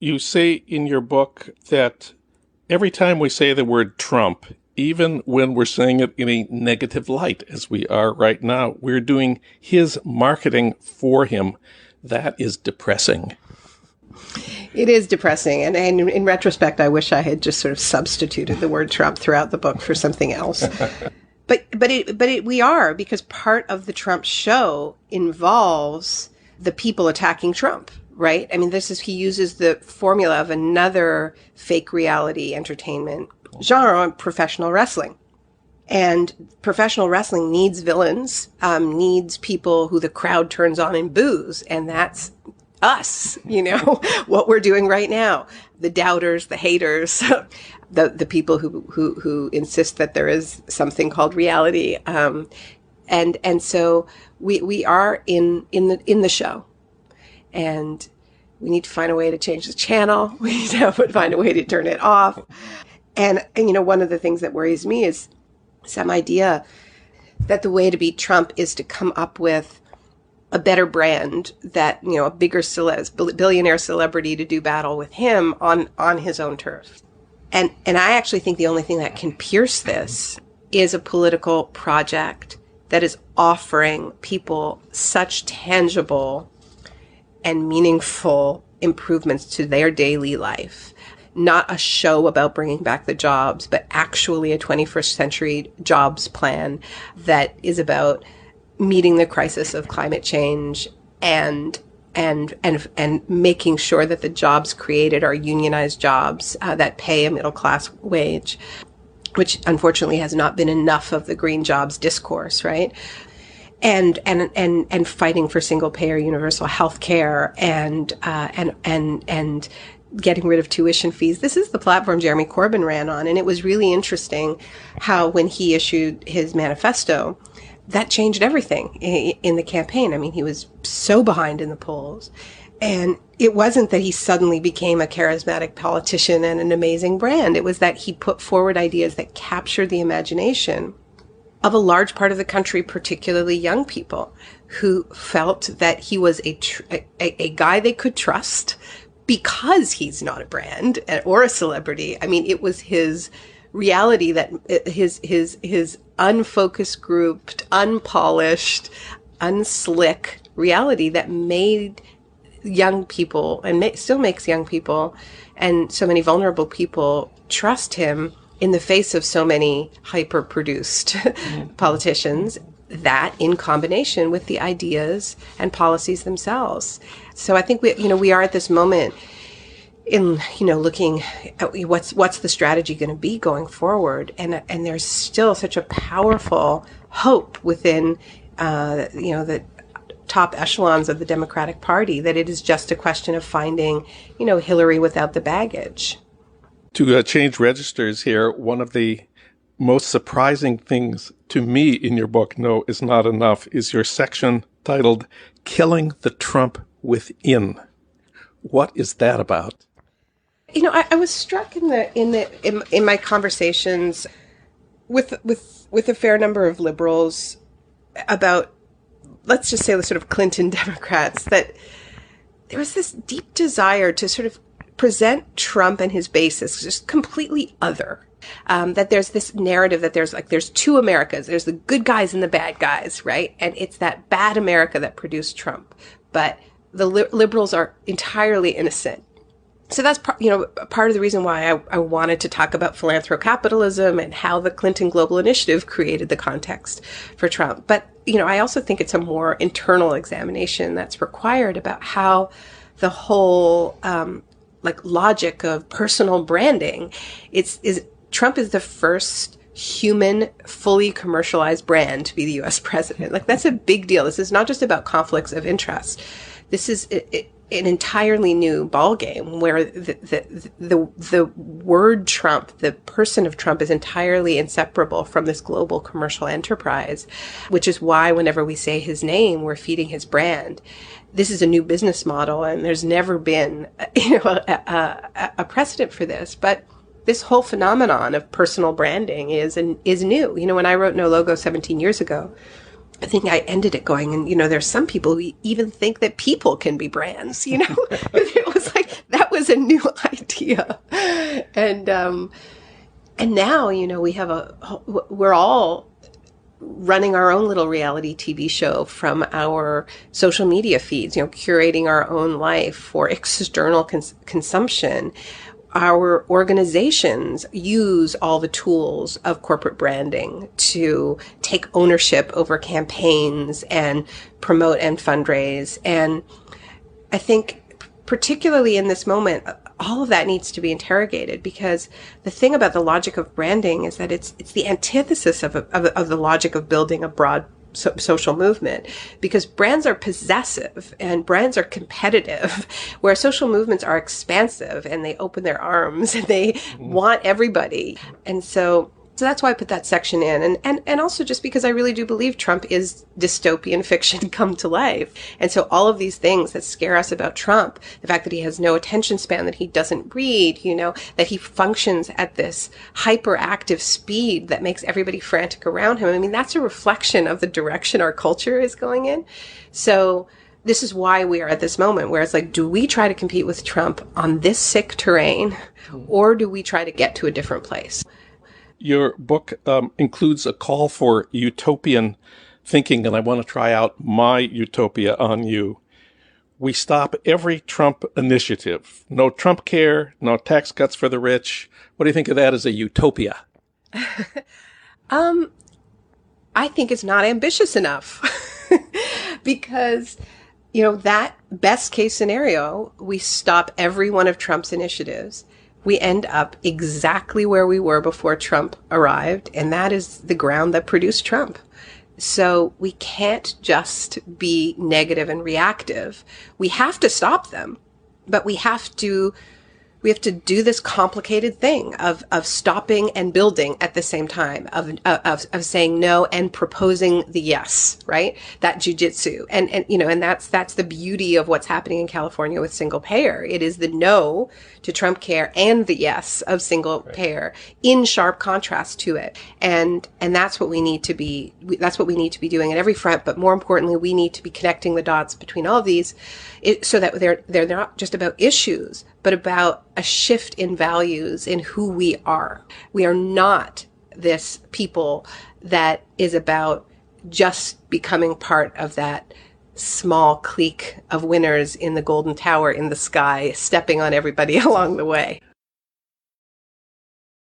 You say in your book that every time we say the word Trump, even when we're saying it in a negative light, as we are right now, we're doing his marketing for him. That is depressing. It is depressing. And in retrospect, I wish I had just sort of substituted the word Trump throughout the book for something else. We are, because part of the Trump show involves the people attacking Trump, right? I mean, he uses the formula of another fake reality entertainment genre, professional wrestling. And professional wrestling needs villains, needs people who the crowd turns on and boos. And that's us, what we're doing right now. The doubters, the haters, the people who insist that there is something called reality. And so we are in the show, and we need to find a way to change the channel. We need to find a way to turn it off. And one of the things that worries me is some idea that the way to beat Trump is to come up with a better brand, that, a bigger billionaire celebrity to do battle with him on his own turf. And I actually think the only thing that can pierce this is a political project that is offering people such tangible and meaningful improvements to their daily life. Not a show about bringing back the jobs, but actually a 21st century jobs plan that is about meeting the crisis of climate change and making sure that the jobs created are unionized jobs that pay a middle class wage, which unfortunately has not been enough of the green jobs discourse, right? And fighting for single payer universal health care and getting rid of tuition fees. This is the platform Jeremy Corbyn ran on. And it was really interesting how when he issued his manifesto, that changed everything in the campaign. I mean, he was so behind in the polls. And it wasn't that he suddenly became a charismatic politician and an amazing brand. It was that he put forward ideas that captured the imagination of a large part of the country, particularly young people, who felt that he was a guy they could trust because he's not a brand or a celebrity. I mean, it was his reality, that his unfocused, grouped, unpolished, unslick reality that made young people, and still makes young people and so many vulnerable people trust him in the face of so many hyper-produced politicians, that in combination with the ideas and policies themselves. So I think we are at this moment in, looking at what's the strategy going to be going forward. And there's still such a powerful hope within, the top echelons of the Democratic Party that it is just a question of finding, Hillary without the baggage. To change registers here, one of the most surprising things to me in your book, No Is Not Enough, is your section titled Killing the Trump Within. What is that about? I was struck in my conversations with a fair number of liberals about, let's just say, the sort of Clinton Democrats, that there was this deep desire to sort of present Trump and his base as just completely other. That there's this narrative that there's two Americas. There's the good guys and the bad guys, right? And it's that bad America that produced Trump. But the liberals are entirely innocent. So that's part of the reason why I wanted to talk about philanthrocapitalism and how the Clinton Global Initiative created the context for Trump. But, I also think it's a more internal examination that's required about how the whole logic of personal branding Trump is the first human, fully commercialized brand to be the U.S. president. That's a big deal. This is not just about conflicts of interest. This is an entirely new ballgame where the word Trump, the person of Trump, is entirely inseparable from this global commercial enterprise, which is why whenever we say his name, we're feeding his brand. This is a new business model, and there's never been a precedent for this. But this whole phenomenon of personal branding is new. When I wrote No Logo 17 years ago, I think I ended it going, and, there's some people who even think that people can be brands, It was like, that was was a new idea. And now, we're all running our own little reality TV show from our social media feeds, curating our own life for external consumption. Our organizations use all the tools of corporate branding to take ownership over campaigns and promote and fundraise. And I think particularly in this moment, all of that needs to be interrogated, because the thing about the logic of branding is that it's the antithesis of the logic of building a broad social movement, because brands are possessive and brands are competitive, where social movements are expansive and they open their arms and they want everybody. And so that's why I put that section in. And also just because I really do believe Trump is dystopian fiction come to life. And so all of these things that scare us about Trump, the fact that he has no attention span, that he doesn't read, that he functions at this hyperactive speed that makes everybody frantic around him. I mean, that's a reflection of the direction our culture is going in. So this is why we are at this moment where it's like, do we try to compete with Trump on this sick terrain, or do we try to get to a different place? Your book includes a call for utopian thinking, and I want to try out my utopia on you. We stop every Trump initiative. No Trump care, no tax cuts for the rich. What do you think of that as a utopia? I think it's not ambitious enough because, that best case scenario, we stop every one of Trump's initiatives. We end up exactly where we were before Trump arrived, and that is the ground that produced Trump. So we can't just be negative and reactive. We have to stop them, but we have to do this complicated thing of stopping and building at the same time, of saying no and proposing the yes, right? That jujitsu. And that's the beauty of what's happening in California with single payer. It is the no to Trump care and the yes of single payer in sharp contrast to it. And that's what we need to be doing at every front. But more importantly, we need to be connecting the dots between all of these so that they're not just about issues, but about a shift in values in who we are. We are not this people that is about just becoming part of that small clique of winners in the golden tower in the sky, stepping on everybody along the way.